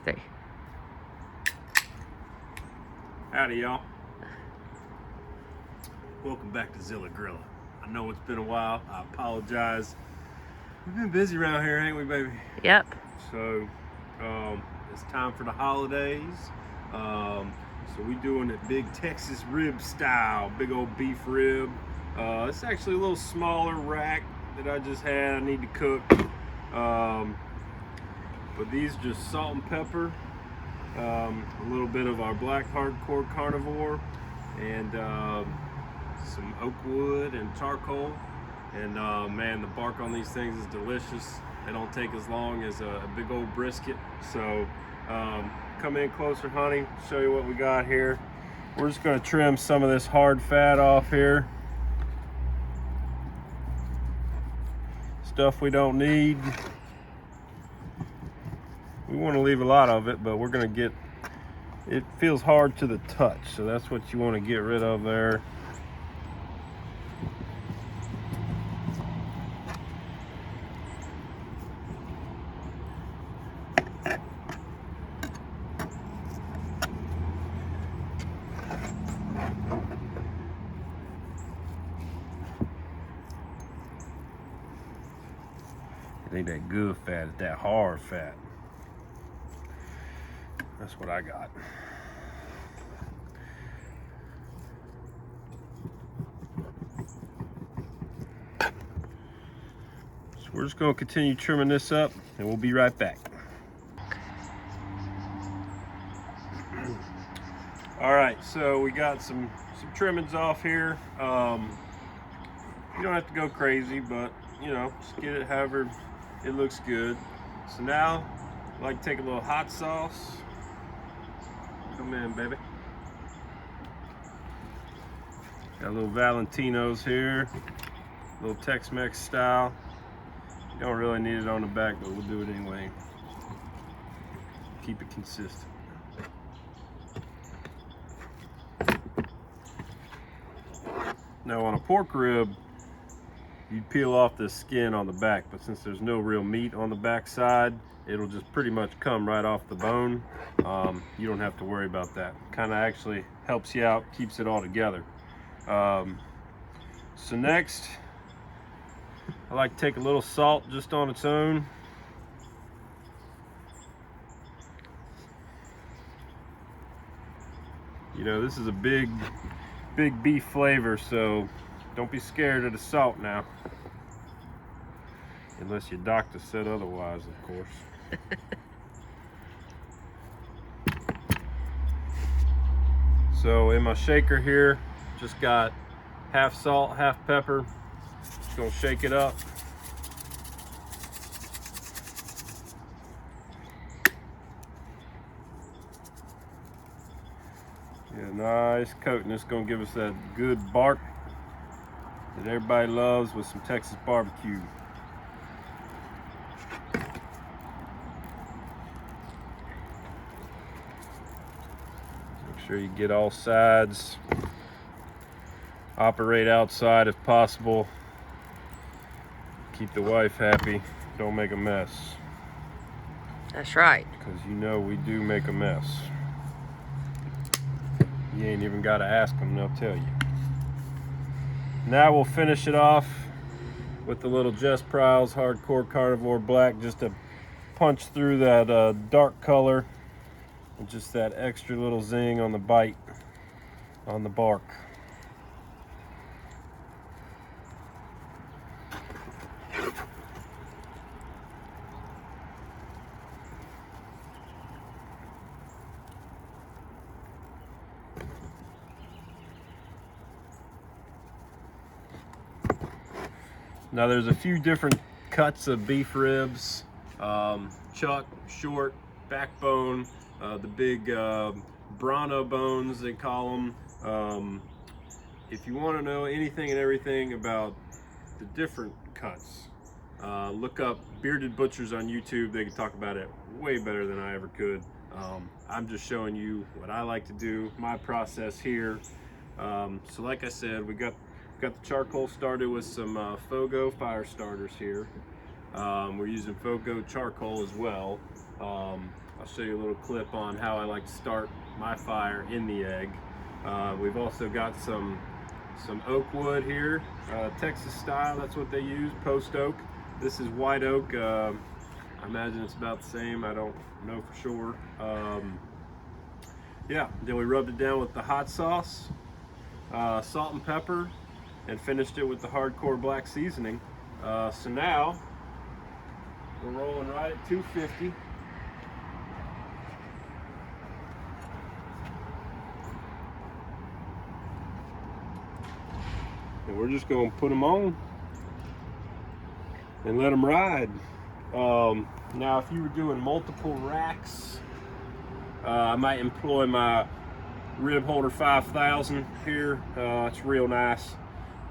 Three. Howdy, y'all. Welcome back to Zilla Grilla. I know it's been a while. I apologize. We've been busy around here, ain't we, baby? Yep. So, it's time for the holidays. So we doing it big Texas rib style, big old beef rib. It's actually a little smaller rack that I just had. I need to cook. But these just salt and pepper. A little bit of our black hardcore carnivore, and some oak wood and charcoal. And man, the bark on these things is delicious. They don't take as long as a big old brisket. So come in closer, honey, show you what we got here. We're just going to trim some of this hard fat off here. Stuff we don't need. We want to leave a lot of it, but we're going to get, it feels hard to the touch, so that's what you want to get rid of there. It ain't that good fat, it's that hard fat. That's what I got. So we're just going to continue trimming this up, and we'll be right back. All right, so we got some trimmings off here. You don't have to go crazy, but you know, just get it however it looks good. So now, I like to take a little hot sauce. Come in, baby. Got a little Valentino's here, a little Tex-Mex style. You don't really need it on the back, but we'll do it anyway. Keep it consistent. Now on a pork rib, you'd peel off the skin on the back, but since there's no real meat on the back side, it'll just pretty much come right off the bone. You don't have to worry about that. Kind of actually helps you out, keeps it all together. So next, I like to take a little salt just on its own. You know, this is a big beef flavor, so don't be scared of the salt now. Unless your doctor said otherwise, of course. So in my shaker here, just got half salt, half pepper. Just gonna shake it up. Yeah, nice coating. It's gonna give us that good bark that everybody loves with some Texas barbecue. Make sure you get all sides. Operate outside if possible. Keep the wife happy. Don't make a mess. That's right. Because you know we do make a mess. You ain't even got to ask them, they'll tell you. Now we'll finish it off with the little Just Pryles Hardcore Carnivore Black, just to punch through that dark color and just that extra little zing on the bite, on the bark. Now there's a few different cuts of beef ribs, chuck, short, backbone, the big Bronto bones they call them. If you want to know anything and everything about the different cuts, look up Bearded Butchers on YouTube. They can talk about it way better than I ever could. I'm just showing you what I like to do, my process here. So like I said, we got the charcoal started with some Fogo fire starters here. We're using Fogo charcoal as well. I'll show you a little clip on how I like to start my fire in the egg. We've also got some oak wood here, Texas style, that's what they use, post oak. This is white oak. I imagine it's about the same, I don't know for sure. Yeah, then we rubbed it down with the hot sauce, salt and pepper, and finished it with the hardcore black seasoning. So now we're rolling right at 250. And we're just going to put them on and let them ride. Now, if you were doing multiple racks, I might employ my Rib Holder 5000 here. It's real nice.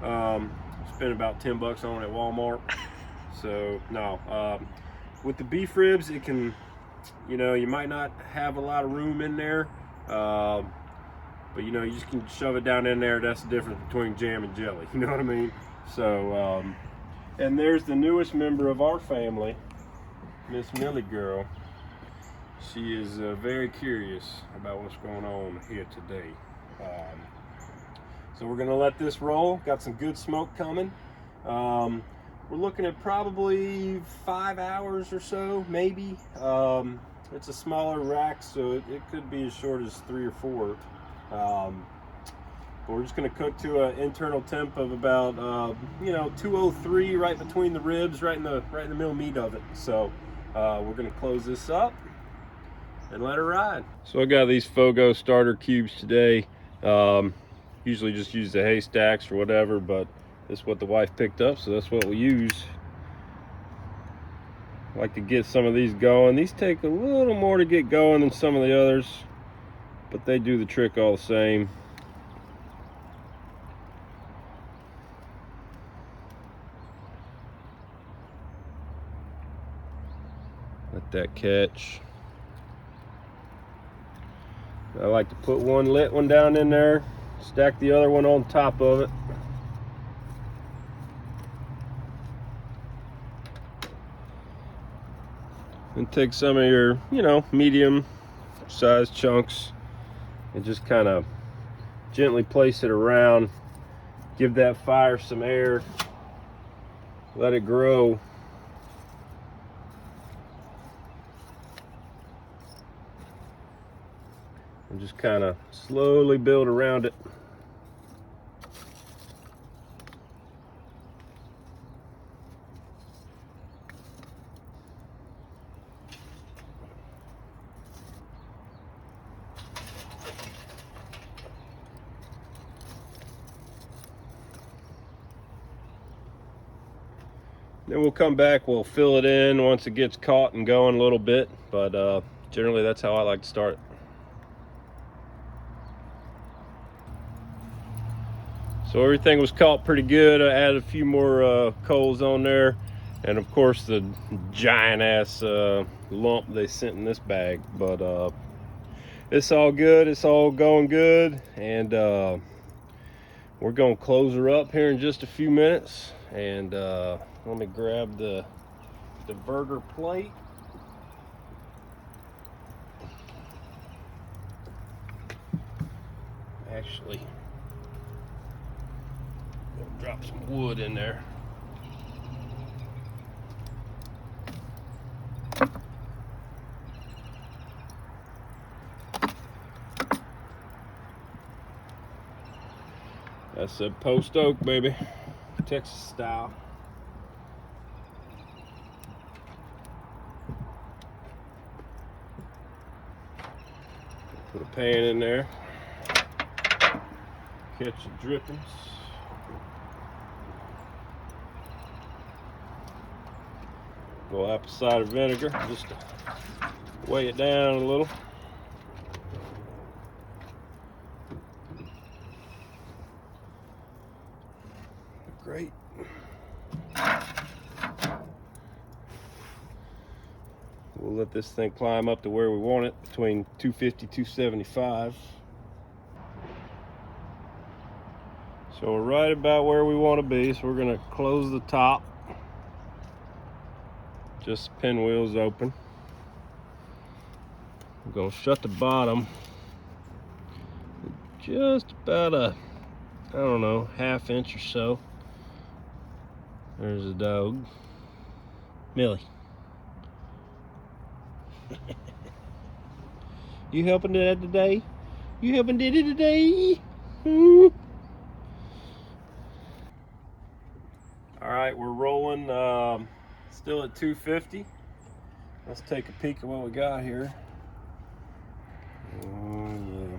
Spent about 10 bucks on it at Walmart. So no, with the beef ribs, it can, you know, you might not have a lot of room in there, but you know, you just can shove it down in there. That's the difference between jam and jelly. You know what I mean? So, and there's the newest member of our family, Miss Millie Girl. She is very curious about what's going on here today. So we're gonna let this roll. Got some good smoke coming. We're looking at probably 5 hours or so, maybe. It's a smaller rack, so it could be as short as 3 or 4. But we're just gonna cook to an internal temp of about, you know, 203, right between the ribs, right in the middle meat of it. So we're gonna close this up and let it ride. So I got these Fogo starter cubes today. Usually just use the haystacks or whatever, but this is what the wife picked up, so that's what we use. I like to get some of these going. These take a little more to get going than some of the others, but they do the trick all the same. Let that catch. I like to put one lit one down in there, stack the other one on top of it. And take some of your, you know, medium sized chunks and just kind of gently place it around. Give that fire some air. Let it grow. And just kind of slowly build around it. Then we'll come back, we'll fill it in once it gets caught and going a little bit, but generally that's how I like to start it. So everything was caught pretty good. I added a few more coals on there, and of course the giant ass lump they sent in this bag. But it's all good, it's all going good, and we're gonna close her up here in just a few minutes. And let me grab the burger plate. Actually, drop some wood in there. That's a post oak, baby, Texas style. Put a pan in there. Catch the drippings. A little apple cider vinegar just to weigh it down a little. Great. We'll let this thing climb up to where we want it, between 250, 275. So we're right about where we want to be, so we're going to close the top. Just pinwheels open. We're gonna shut the bottom just about a, I don't know, ½ inch or so. There's a dog. Millie. You helping Dad today? You helping Daddy today? All right, we're rolling, still at 250. Let's take a peek at what we got here. Oh yeah.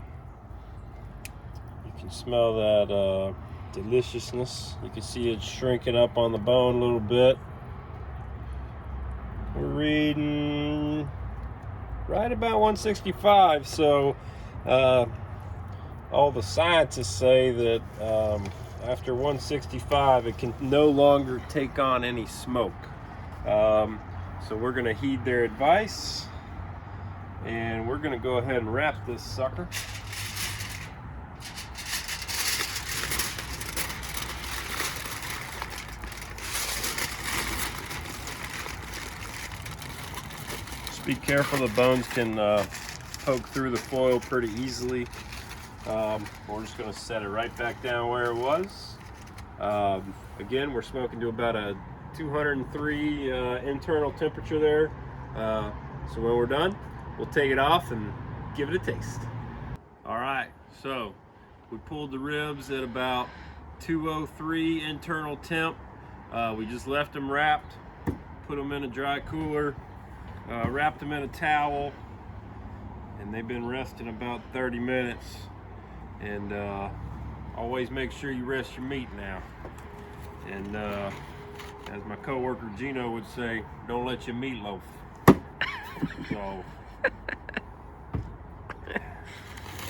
You can smell that deliciousness. You can see it shrinking up on the bone a little bit. We're reading right about 165, so all the scientists say that after 165 it can no longer take on any smoke. So we're going to heed their advice, and we're going to go ahead and wrap this sucker. Just be careful, the bones can poke through the foil pretty easily. We're just going to set it right back down where it was. Again, we're smoking to about a 203 internal temperature there. So when we're done, we'll take it off and give it a taste. All right, so we pulled the ribs at about 203 internal temp. We just left them wrapped, put them in a dry cooler, wrapped them in a towel, and they've been resting about 30 minutes. And always make sure you rest your meat now. And as my coworker Gino would say, don't let your meat loaf. So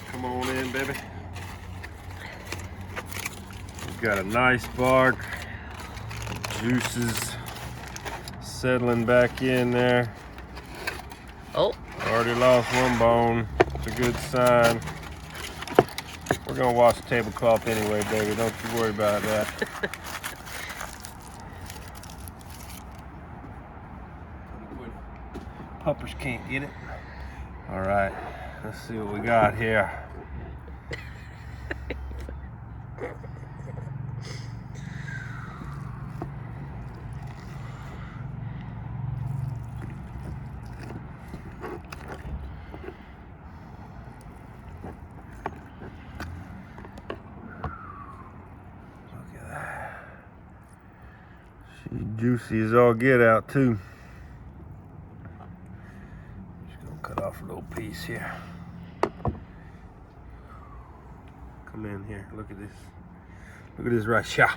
come on in, baby. We've got a nice bark, juices settling back in there. Oh, Already lost one bone. It's a good sign. We're gonna wash the tablecloth anyway, baby. Don't you worry about that. Puppers can't get it. All right, let's see what we got here. She's juicy as all get out too. Just gonna cut off a little piece here. Come in here, look at this. Look at this right here.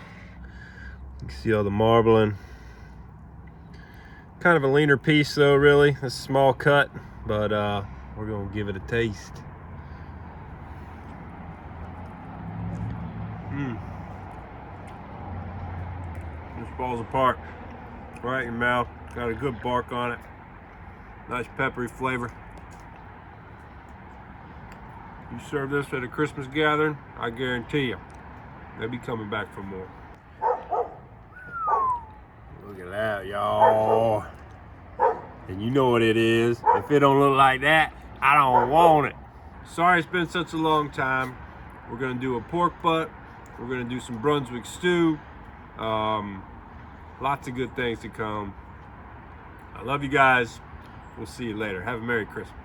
You can see all the marbling. Kind of a leaner piece though, really. It's a small cut, but we're gonna give it a taste. This falls apart right in your mouth. Got a good bark on it. Nice peppery flavor. You serve this at a Christmas gathering, I guarantee you, they'll be coming back for more. Look at that, y'all. And you know what it is. If it don't look like that, I don't want it. Sorry it's been such a long time. We're gonna do a pork butt. We're gonna do some Brunswick stew. Lots of good things to come. I love you guys. We'll see you later. Have a Merry Christmas.